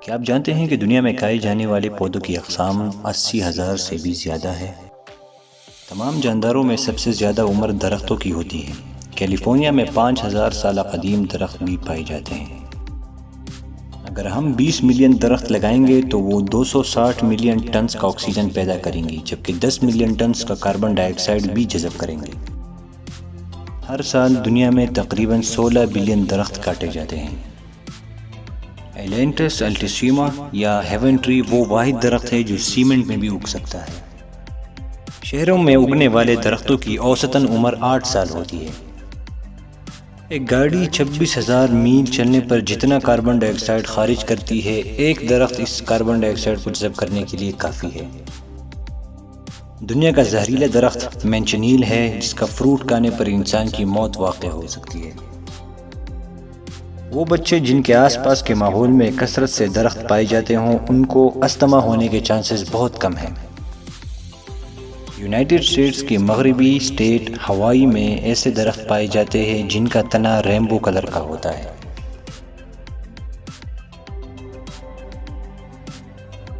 کیا آپ جانتے ہیں کہ دنیا میں کھائے جانے والے پودوں کی اقسام 80,000 سے بھی زیادہ ہے؟ تمام جانداروں میں سب سے زیادہ عمر درختوں کی ہوتی ہے۔ کیلیفورنیا میں 5,000 سالہ قدیم درخت بھی پائے جاتے ہیں۔ اگر ہم 20 ملین درخت لگائیں گے تو وہ 260 ملین ٹنز کا آکسیجن پیدا کریں گے، جبکہ 10 ملین ٹنز کا کاربن ڈائی آکسائیڈ بھی جذب کریں گے۔ ہر سال دنیا میں تقریباً 16 بلین درخت کاٹے جاتے ہیں۔ ایلینٹس الٹیسیما یا ہیون ٹری وہ واحد درخت ہے جو سیمنٹ میں بھی اگ سکتا ہے۔ شہروں میں اگنے والے درختوں کی اوسطاً عمر 8 سال ہوتی ہے۔ ایک گاڑی 26,000 میل چلنے پر جتنا کاربن ڈائی آکسائیڈ خارج کرتی ہے، ایک درخت اس کاربن ڈائی آکسائیڈ کو جذب کرنے کے لیے کافی ہے۔ دنیا کا زہریلا درخت مینچنیل ہے، جس کا فروٹ کھانے پر انسان کی موت واقع ہو سکتی ہے۔ وہ بچے جن کے آس پاس کے ماحول میں کثرت سے درخت پائے جاتے ہوں، ان کو استھما ہونے کے چانسز بہت کم ہیں۔ یونائٹڈ اسٹیٹس کے مغربی اسٹیٹ ہوائی میں ایسے درخت پائے جاتے ہیں جن کا تنا رینبو کلر کا ہوتا ہے۔